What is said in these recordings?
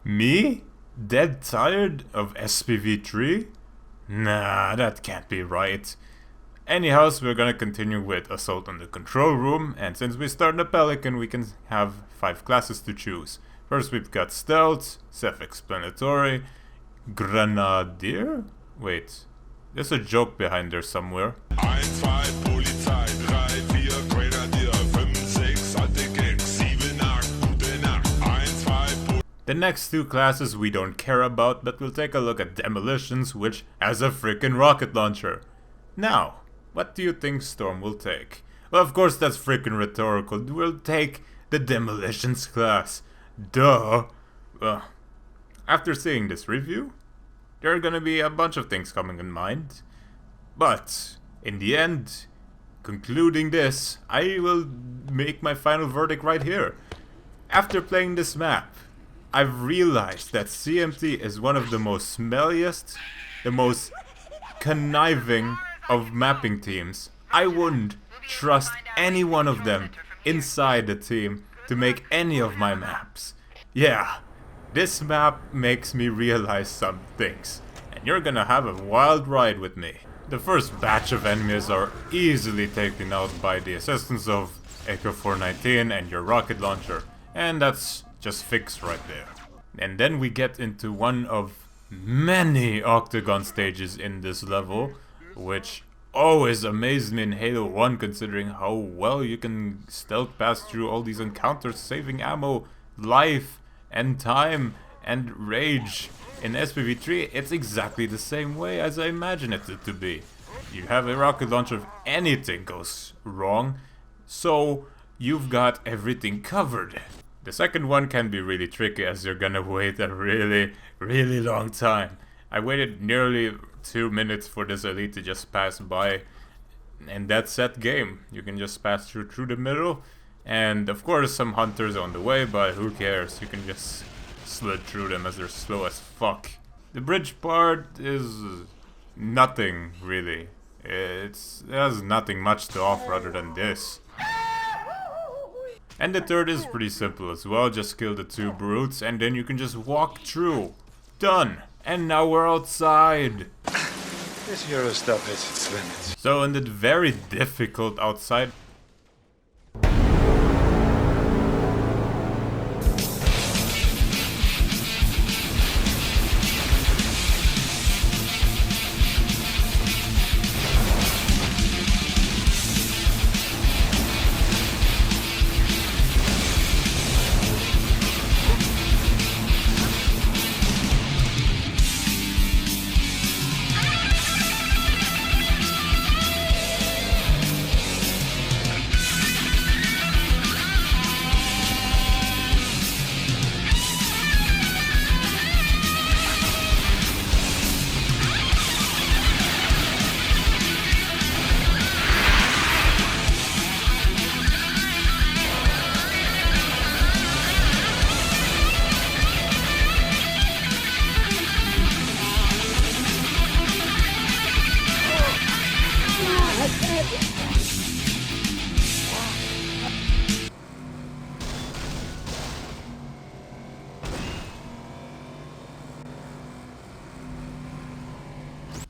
Me? Dead tired of SPv3? Nah, that can't be right. Anyhow, so we're gonna continue with Assault on the Control Room, and since we start in the Pelican, we can have 5 classes to choose. First we've got Stealth, Self-Explanatory, Grenadier? Wait, there's a joke behind there somewhere. 1, 2, Polizei, 3, 4, Grenadier, 5, 6, Anti-Gangs, 7, 8, Gute Nacht, 1, 2, The next 2 classes we don't care about, but we'll take a look at Demolitions, which has a freaking rocket launcher. Now, what do you think Storm will take? Well, of course that's freaking rhetorical. We'll take the Demolitions class. Duh. After seeing this review, there are gonna be a bunch of things coming in mind. But, in the end, concluding this, I will make my final verdict right here. After playing this map, I've realized that CMT is one of the most smelliest, the most conniving of mapping teams. I wouldn't trust any one of them inside the team to make any of my maps. Yeah, this map makes me realize some things, and you're gonna have a wild ride with me. The first batch of enemies are easily taken out by the assistance of Echo 419 and your rocket launcher, and that's just fixed right there. And then we get into one of many octagon stages in this level, which always amazed me in Halo 1 considering how well you can stealth pass through all these encounters, saving ammo, life, and time, and rage. In SPv3 it's exactly the same way as I imagined it to be. You have a rocket launcher if anything goes wrong, so you've got everything covered. The second one can be really tricky as you're gonna wait a really long time. I waited nearly 2 minutes for this elite to just pass by, and that's that game. You can just pass through the middle, and of course some hunters on the way, but who cares, you can just slid through them as they're slow as fuck. The bridge part is nothing really. It has nothing much to offer other than this. And the third is pretty simple as well, just kill the 2 brutes and then you can just walk through. Done! And now we're outside! This hero stuff has its limits. So in the very difficult outside,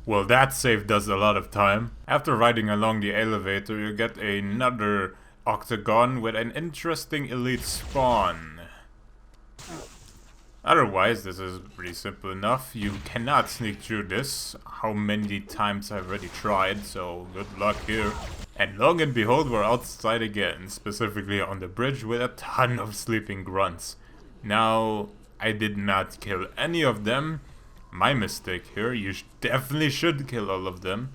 well, that saved us a lot of time. After riding along the elevator, you get another octagon with an interesting elite spawn. Otherwise, this is pretty simple enough. You cannot sneak through this. How many times I've already tried, so good luck here. And long and behold, we're outside again, specifically on the bridge with a ton of sleeping grunts. Now, I did not kill any of them. My mistake here, you definitely should kill all of them.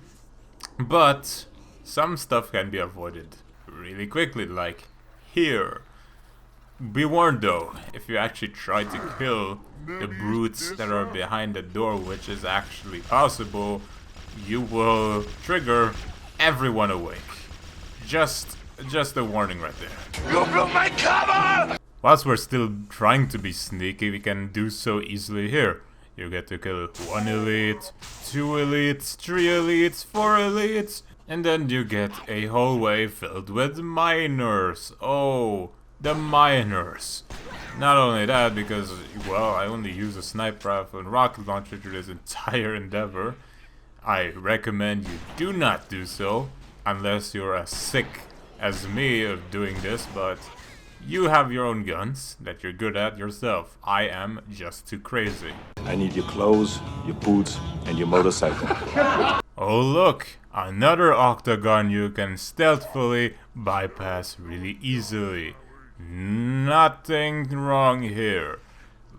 But some stuff can be avoided really quickly, like here. Be warned though, if you actually try to kill the brutes that are behind the door, which is actually possible, you will trigger everyone awake. Just a warning right there. You blew my cover! Whilst we're still trying to be sneaky, we can do so easily here. You get to kill 1 elite, 2 elites, 3 elites, 4 elites, and then you get a hallway filled with miners. Oh, the miners. Not only that, because, well, I only use a sniper rifle and rocket launcher through this entire endeavor. I recommend you do not do so, unless you're as sick as me of doing this, but you have your own guns that you're good at yourself. I am just too crazy. I need your clothes, your boots, and your motorcycle. Oh look, another octagon you can stealthily bypass really easily. Nothing wrong here.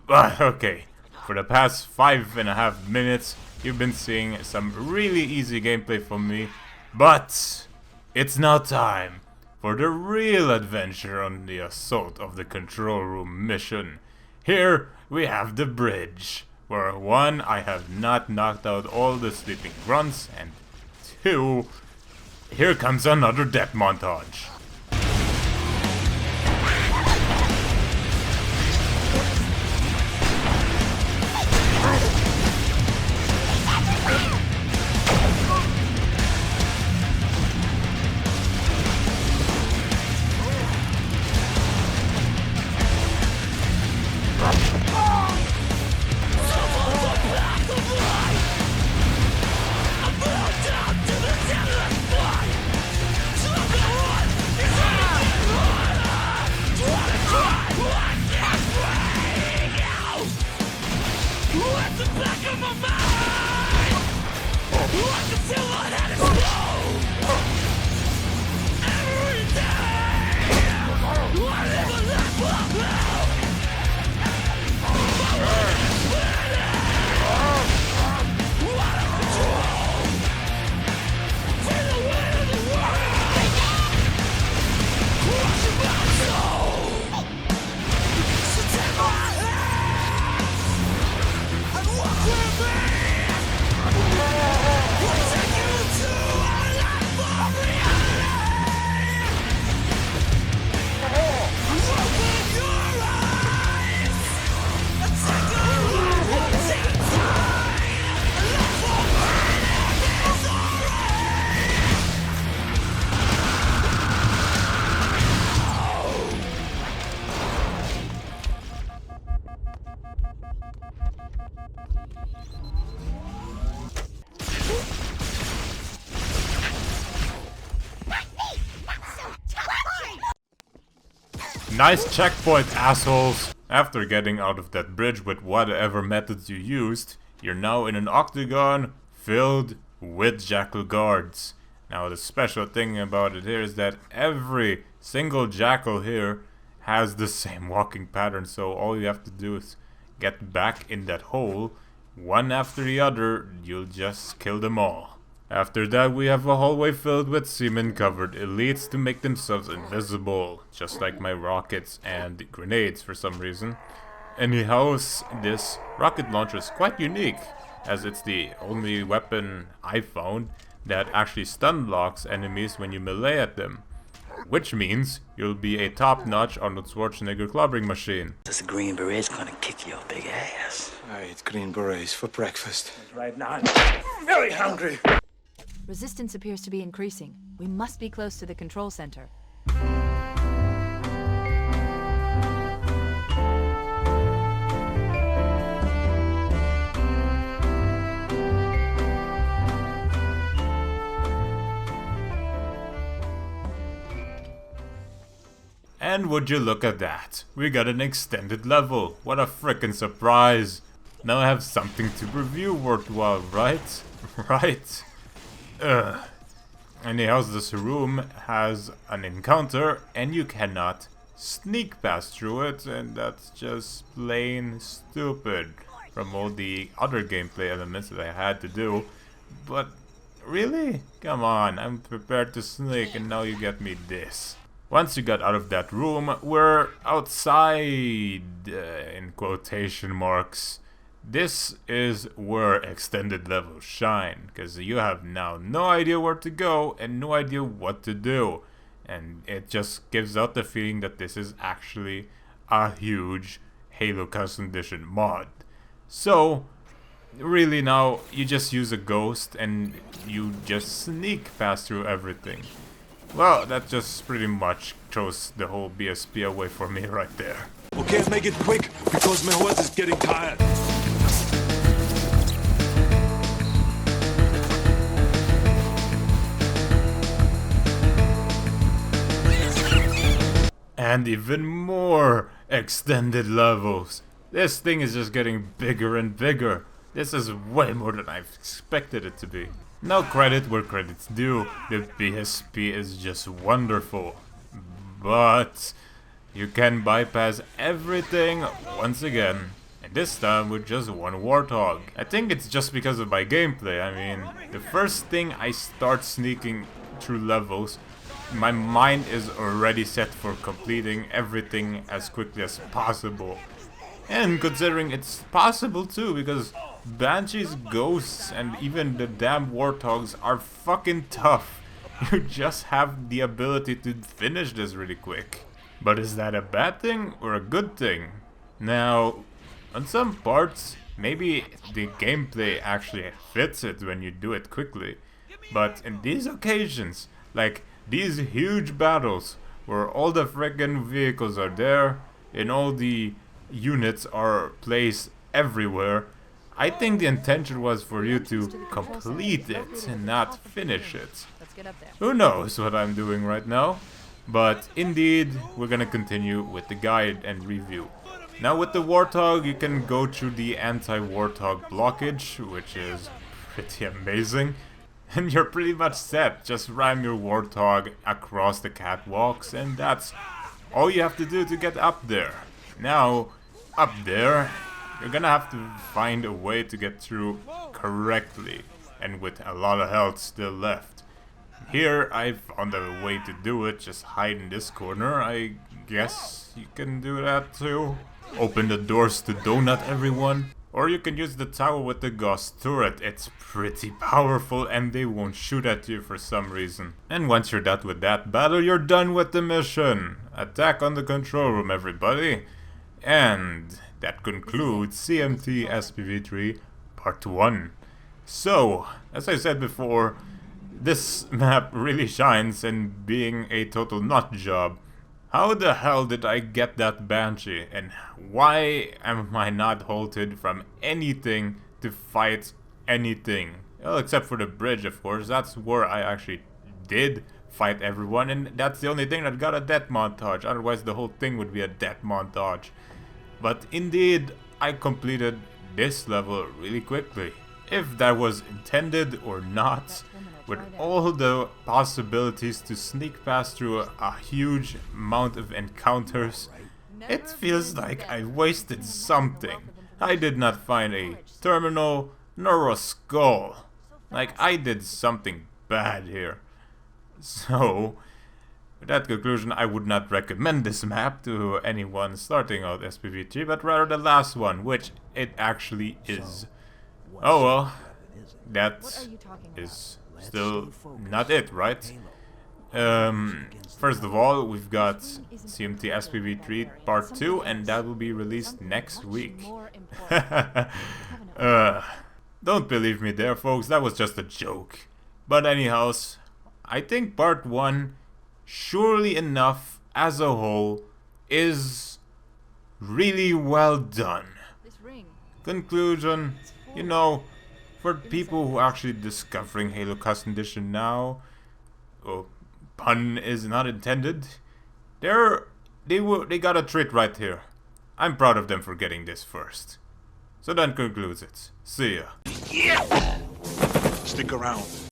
But okay, for the past 5.5 minutes, you've been seeing some really easy gameplay from me, but it's now time for the real adventure on the assault of the control room mission. Here we have the bridge, where 1, I have not knocked out all the sleeping grunts, and 2, here comes another death montage. Nice checkpoint, assholes! After getting out of that bridge with whatever methods you used, you're now in an octagon filled with jackal guards. Now the special thing about it here is that every single jackal here has the same walking pattern, so all you have to do is get back in that hole, one after the other, you'll just kill them all. After that we have a hallway filled with semen-covered elites to make themselves invisible, just like my rockets and grenades for some reason. Anyhow, this rocket launcher is quite unique, as it's the only weapon I found that actually stun locks enemies when you melee at them. Which means you'll be a top-notch Arnold Schwarzenegger clobbering machine. This green beret's gonna kick your big ass. I eat green berets for breakfast. Right now, I'm very hungry. Resistance appears to be increasing. We must be close to the control center. And would you look at that? We got an extended level. What a frickin' surprise. Now I have something to review worthwhile, right? Right? Anyhow, this room has an encounter and you cannot sneak past through it, and that's just plain stupid from all the other gameplay elements that I had to do. But really? Come on, I'm prepared to sneak and now you get me this. Once you got out of that room, we're outside, in quotation marks. This is where extended levels shine, because you have now no idea where to go and no idea what to do. And it just gives out the feeling that this is actually a huge Halo Custom Edition mod. So, really now, you just use a ghost and you just sneak past through everything. Well, that just pretty much throws the whole BSP away for me right there. Okay, make it quick, because my horse is getting tired. And even more extended levels. This thing is just getting bigger and bigger. This is way more than I've expected it to be. Now credit where credit's due. The BSP is just wonderful. But you can bypass everything once again. And this time with just one Warthog. I think it's just because of my gameplay. I mean, the first thing I start sneaking through levels, my mind is already set for completing everything as quickly as possible. And considering it's possible too, because Banshees, Ghosts, and even the damn Warthogs are fucking tough. You just have the ability to finish this really quick. But is that a bad thing or a good thing? Now, on some parts, maybe the gameplay actually fits it when you do it quickly. But in these occasions, like these huge battles where all the friggin' vehicles are there and all the units are placed everywhere, I think the intention was for you to complete it and not finish it. Who knows what I'm doing right now? But indeed, we're gonna continue with the guide and review. Now with the Warthog, you can go through the anti-Warthog blockage, which is pretty amazing. And you're pretty much set. Just ram your Warthog across the catwalks and that's all you have to do to get up there. Now, up there, you're gonna have to find a way to get through correctly and with a lot of health still left. Here, I found a way to do it. Just hide in this corner. I guess you can do that too. Open the doors to donut everyone. Or you can use the tower with the ghost turret. It's pretty powerful and they won't shoot at you for some reason. And once you're done with that battle, you're done with the mission. Attack on the control room, everybody. And that concludes CMT SPv3 Part 1. So, as I said before, this map really shines in being a total nut job. How the hell did I get that Banshee, and why am I not halted from anything to fight anything? Well, except for the bridge, of course. That's where I actually did fight everyone, and that's the only thing that got a death montage. Otherwise, the whole thing would be a death montage. But indeed, I completed this level really quickly. If that was intended or not, with all the possibilities to sneak past through a huge amount of encounters, it feels like I wasted something. I did not find a terminal nor a skull. Like I did something bad here. So, with that conclusion, I would not recommend this map to anyone starting out SPv3, but rather the last one, which it actually is. Oh well, that is still not it, right? First of all, we've got CMT SPv3 Part 2, and that will be released next week. Don't believe me there, folks, that was just a joke. But anyhows, I think Part 1, surely enough, as a whole, is really well done. Conclusion, you know, for people who are actually discovering Halo Custom Edition now, oh, pun is not intended, they got a treat right here. I'm proud of them for getting this first. So that concludes it. See ya. Stick around.